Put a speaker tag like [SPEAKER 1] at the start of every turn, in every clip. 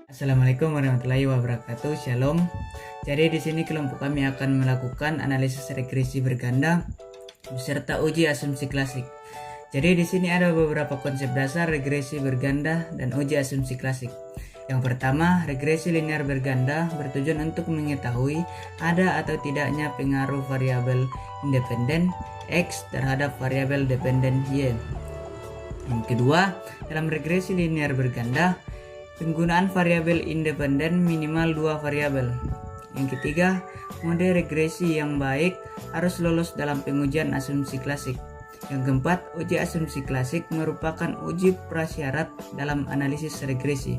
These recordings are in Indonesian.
[SPEAKER 1] Assalamualaikum warahmatullahi wabarakatuh. Shalom. Jadi di sini kelompok kami akan melakukan analisis regresi berganda beserta uji asumsi klasik. Jadi di sini ada beberapa konsep dasar regresi berganda dan uji asumsi klasik. Yang pertama, regresi linear berganda bertujuan untuk mengetahui ada atau tidaknya pengaruh variabel independen X terhadap variabel dependen Y. Yang kedua, dalam regresi linear berganda, penggunaan variabel independen minimal 2 variabel. Yang ketiga, mode regresi yang baik harus lolos dalam pengujian asumsi klasik. Yang keempat, uji asumsi klasik merupakan uji prasyarat dalam analisis regresi.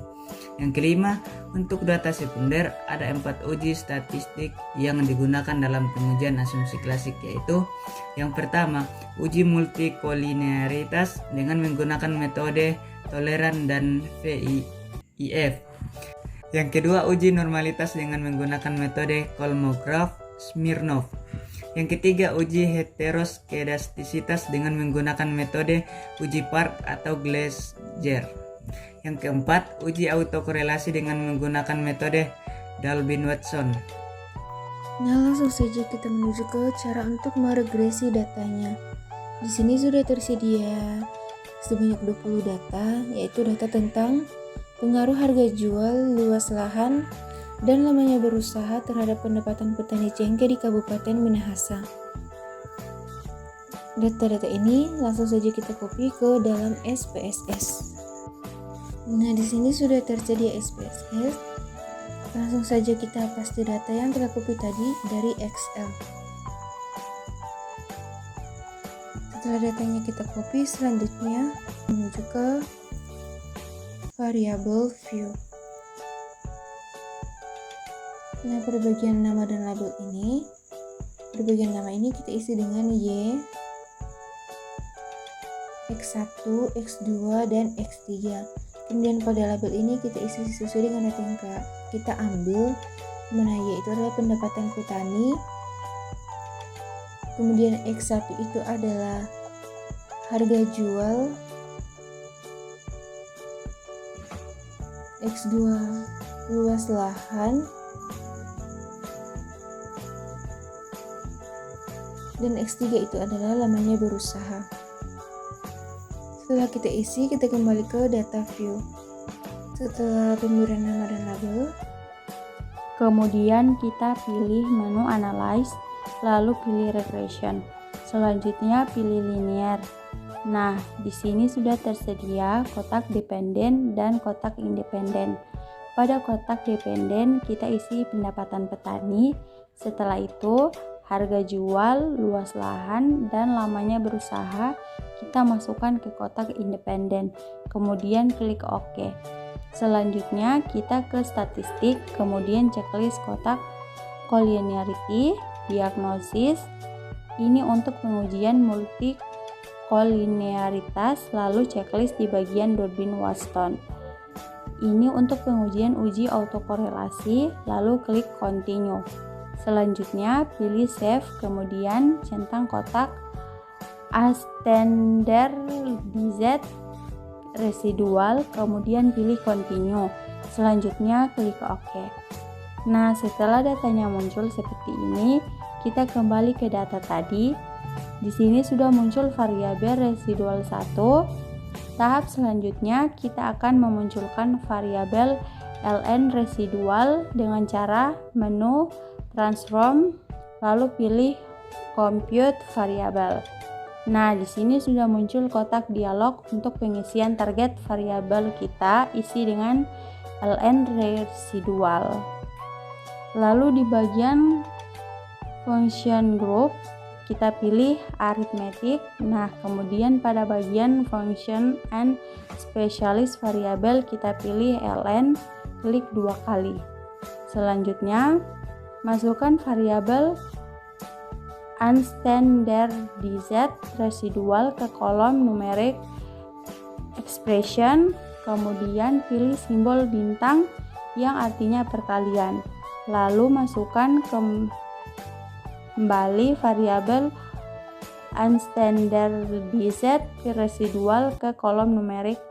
[SPEAKER 1] Yang kelima, untuk data sekunder ada 4 uji statistik yang digunakan dalam pengujian asumsi klasik, yaitu yang pertama, uji multikolinearitas dengan menggunakan metode toleran dan VIF. Yang kedua, uji normalitas dengan menggunakan metode Kolmogorov-Smirnov. Yang ketiga, uji heteroskedastisitas dengan menggunakan metode uji Park atau Glaser. Yang keempat, uji autokorelasi dengan menggunakan metode Dalbin-Watson.
[SPEAKER 2] Nah, langsung saja kita menuju ke cara untuk meregresi datanya. Di sini sudah tersedia sebanyak 20 data, yaitu data tentang pengaruh harga jual, luas lahan, dan lamanya berusaha terhadap pendapatan petani cengkeh di Kabupaten Minahasa. Data-data ini langsung saja kita copy ke dalam SPSS. Nah, di sini sudah tersedia SPSS. Langsung saja kita paste data yang kita copy tadi dari Excel. Setelah datanya kita copy, selanjutnya menuju ke variable view. Nah, pada bagian nama dan label ini, pada bagian nama ini kita isi dengan Y, X1, X2, dan X3. Kemudian pada label ini kita isi sesuai dengan data yang kita ambil, mana Y itu adalah pendapatan petani, kemudian X1 itu adalah harga jual, X2 luas lahan, dan X3 itu adalah lamanya berusaha. Setelah kita isi, kita kembali ke data view. Setelah pemberian nama dan label,
[SPEAKER 3] kemudian kita pilih menu analyze, lalu pilih regression. Selanjutnya pilih linear. Nah, di sini sudah tersedia kotak dependen dan kotak independen. Pada kotak dependen kita isi pendapatan petani. Setelah itu harga jual, luas lahan, dan lamanya berusaha kita masukkan ke kotak independen. Kemudian klik OK. Selanjutnya kita ke statistik, kemudian checklist kotak collinearity, diagnosis. Ini untuk pengujian multikolinearitas, lalu checklist di bagian Dalbin-Watson. Ini untuk pengujian uji autokorelasi, lalu klik continue. Selanjutnya pilih save, kemudian centang kotak A-standard-DZ residual, kemudian pilih continue. Selanjutnya klik OK. Nah, setelah datanya muncul seperti ini, kita kembali ke data tadi. Di sini sudah muncul variabel residual 1. Tahap selanjutnya kita akan memunculkan variabel ln residual dengan cara menu transform, lalu pilih compute variable. Nah, di sini sudah muncul kotak dialog untuk pengisian target variabel kita, isi dengan ln residual. Lalu di bagian function group kita pilih arithmetic. Nah, kemudian pada bagian function and specialist variable kita pilih ln, klik 2 kali. Selanjutnya masukkan variabel unstandardized residual ke kolom numeric expression, kemudian pilih simbol bintang yang artinya perkalian. Lalu masukkan kembali variabel unstandardized residual ke kolom numeric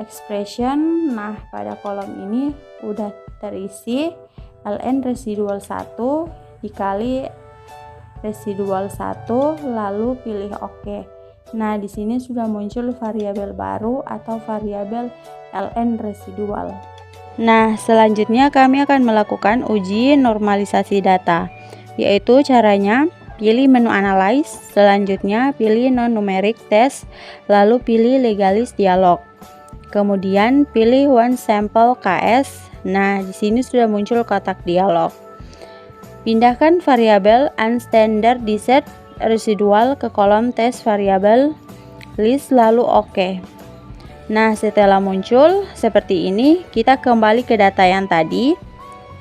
[SPEAKER 3] expression. Nah, pada kolom ini udah terisi ln residual 1 dikali residual 1, lalu pilih oke. Nah, di sini sudah muncul variabel baru atau variabel ln residual. Nah, selanjutnya kami akan melakukan uji normalisasi data, yaitu caranya pilih menu analyze, selanjutnya pilih non-numeric test, lalu pilih legalis dialog. Kemudian pilih one sample KS. Nah, di sini sudah muncul kotak dialog. Pindahkan variabel unstandardized residual ke kolom test variabel list, lalu oke. Nah, setelah muncul seperti ini, kita kembali ke data yang tadi.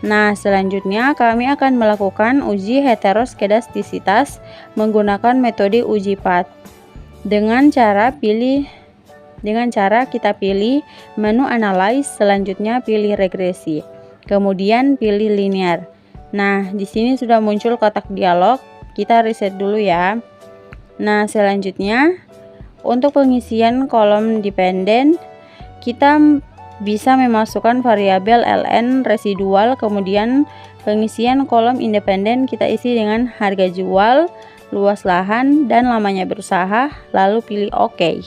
[SPEAKER 3] Nah, selanjutnya kami akan melakukan uji heteroskedastisitas menggunakan metode uji path. Dengan cara kita pilih menu analyze, selanjutnya pilih regresi, kemudian pilih linear. Nah, di sini sudah muncul kotak dialog. Kita reset dulu ya. Nah, selanjutnya untuk pengisian kolom dependen, kita bisa memasukkan variabel ln residual, kemudian pengisian kolom independen kita isi dengan harga jual, luas lahan, dan lamanya berusaha, lalu pilih oke.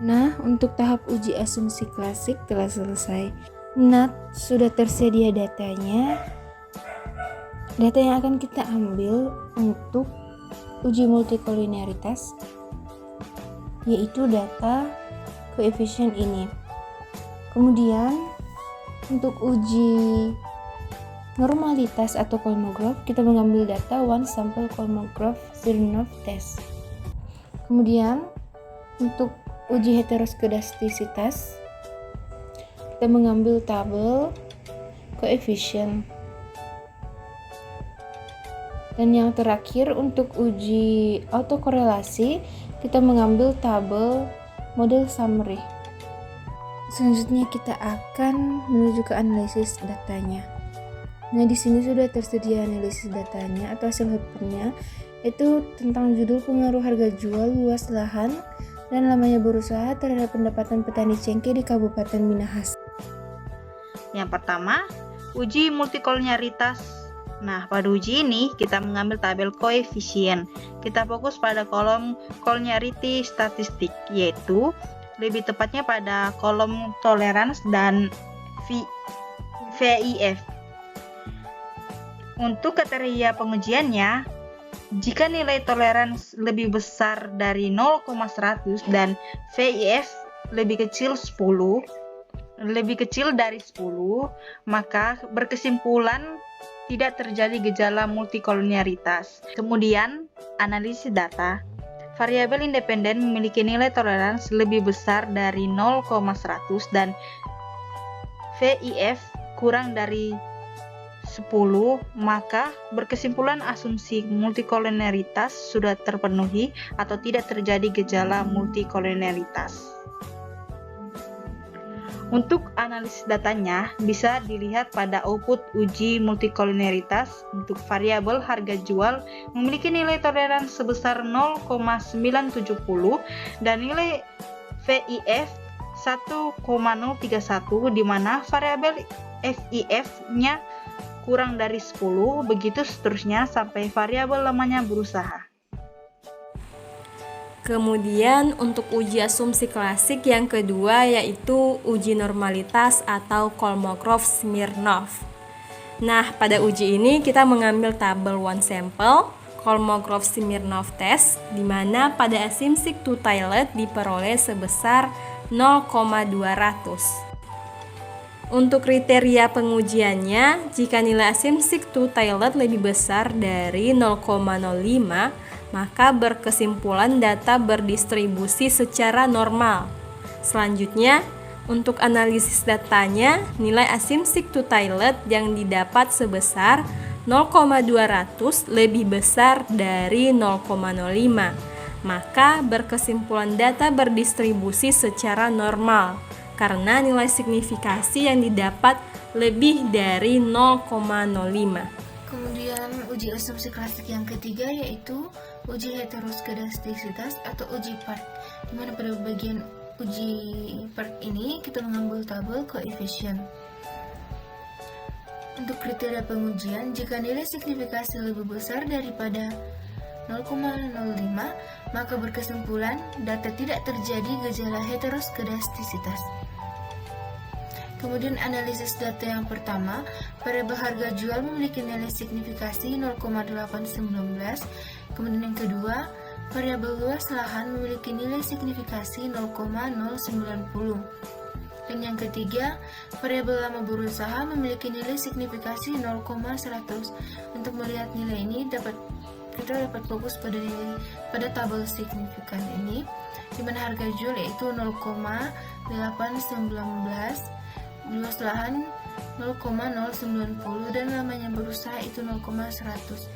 [SPEAKER 2] Nah, untuk tahap uji asumsi klasik telah selesai. Nah, sudah tersedia datanya. Data yang akan kita ambil untuk uji multikolinearitas yaitu data koefisien ini. Kemudian untuk uji normalitas atau Kolmogorov, kita mengambil data one sample Kolmogorov Smirnov test. Kemudian untuk uji heteroskedastisitas, kita mengambil tabel koefisien. Dan yang terakhir untuk uji autokorelasi, kita mengambil tabel model summary. Selanjutnya kita akan menuju ke analisis datanya. Nah, di sini sudah tersedia analisis datanya atau hasil outputnya, yaitu tentang judul pengaruh harga jual, luas lahan, dan lamanya berusaha terhadap pendapatan petani cengkeh di Kabupaten Minahasa.
[SPEAKER 4] Yang pertama, uji multikolinearitas. Nah, pada uji ini kita mengambil tabel koefisien. Kita fokus pada kolom collinearity statistik, yaitu lebih tepatnya pada kolom tolerance dan VIF. Untuk kriteria pengujiannya, jika nilai tolerance lebih besar dari 0,100 dan VIF lebih kecil dari 10, maka berkesimpulan tidak terjadi gejala multikolinearitas. Kemudian, analisis data. Variabel independen memiliki nilai toleransi lebih besar dari 0,100 dan VIF kurang dari 10, maka berkesimpulan asumsi multikolinearitas sudah terpenuhi atau tidak terjadi gejala multikolinearitas. Untuk analisis datanya bisa dilihat pada output uji multikolinearitas. Untuk variabel harga jual memiliki nilai toleransi sebesar 0,970 dan nilai VIF 1,031, di mana variabel FIF-nya kurang dari 10, begitu seterusnya sampai variabel lamanya berusaha.
[SPEAKER 5] Kemudian untuk uji asumsi klasik yang kedua yaitu uji normalitas atau Kolmogorov-Smirnov. Nah, pada uji ini kita mengambil tabel one sample Kolmogorov-Smirnov test, di mana pada asimsik two-tiled diperoleh sebesar 0,200. Untuk kriteria pengujiannya, jika nilai asimsik two-tiled lebih besar dari 0,05, maka berkesimpulan data berdistribusi secara normal. Selanjutnya, untuk analisis datanya, nilai asimsik two-tiled yang didapat sebesar 0,200 lebih besar dari 0,05, maka berkesimpulan data berdistribusi secara normal karena nilai signifikasi yang didapat lebih dari 0,05.
[SPEAKER 2] Kemudian uji asumsi klasik yang ketiga yaitu uji heteroskedastisitas atau uji path, di mana pada bagian uji part ini kita mengambil tabel koefisien. Untuk kriteria pengujian, jika nilai signifikasi lebih besar daripada 0,05, maka berkesimpulan data tidak terjadi gejala heteroskedastisitas. Kemudian analisis data yang pertama, variabel harga jual memiliki nilai signifikasi 0,819. Kemudian yang kedua, variabel luas lahan memiliki nilai signifikasi 0,090. Dan yang ketiga, variabel lama berusaha memiliki nilai signifikasi 0,100. Untuk melihat nilai ini kita dapat fokus pada tabel signifikan ini, di mana harga jual yaitu 0,819, luas lahan 0,090, dan lamanya berusaha itu 0,100.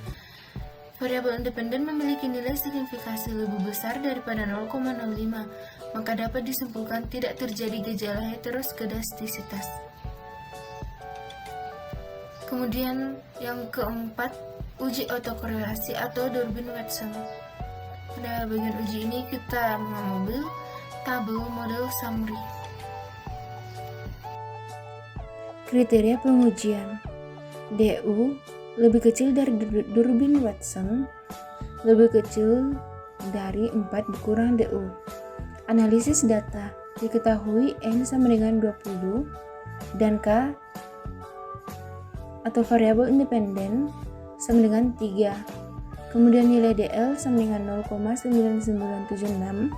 [SPEAKER 2] Variabel independen memiliki nilai signifikasi lebih besar daripada 0,05, maka dapat disimpulkan tidak terjadi gejala heteroskedastisitas. Kemudian yang keempat, uji autokorelasi atau Durbin-Watson. Pada bagian uji ini kita mengambil tabel model summary. Kriteria pengujian: DU lebih kecil dari Durbin-Watson, lebih kecil dari 4 dikurang DU. Analisis data: diketahui N sama dengan 20 dan K atau variabel independen sama dengan 3. Kemudian nilai DL sama dengan 0,9976.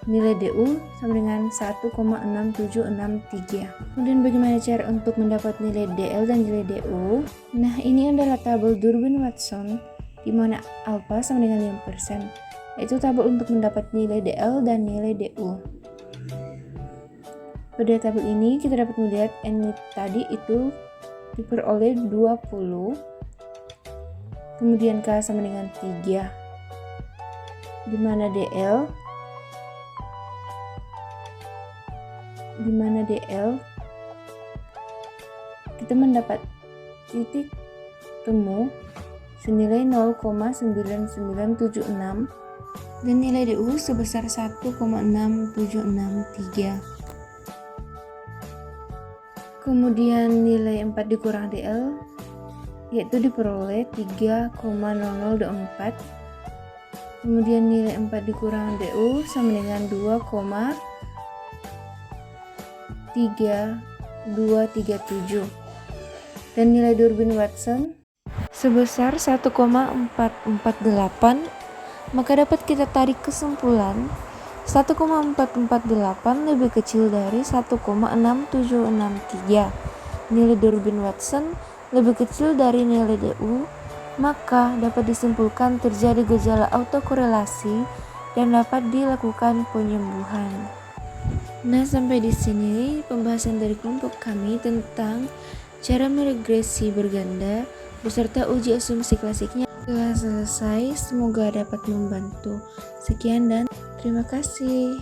[SPEAKER 2] Nilai DU sama dengan 1,6763. Kemudian bagaimana cara untuk mendapat nilai DL dan nilai DU? Nah, ini adalah tabel Durbin-Watson di mana alfa sama dengan 5%, yaitu tabel untuk mendapat nilai DL dan nilai DU. Pada tabel ini kita dapat melihat N tadi itu diperoleh 20. Kemudian K sama dengan 3, di mana DL kita mendapat titik temu senilai 0,9976 dan nilai DU sebesar 1,6763. Kemudian nilai 4 dikurang DL yaitu diperoleh 3,0024. Kemudian nilai 4 dikurang DU sama dengan 2,3237. Dan nilai Durbin-Watson sebesar 1,448. Maka dapat kita tarik kesimpulan 1,448 lebih kecil dari 1,6763. Nilai Durbin-Watson lebih kecil dari nilai DU, maka dapat disimpulkan terjadi gejala autokorelasi dan dapat dilakukan penyembuhan. Nah, sampai di sini pembahasan dari kelompok kami tentang cara meregresi berganda beserta uji asumsi klasiknya telah selesai. Semoga dapat membantu. Sekian dan terima kasih.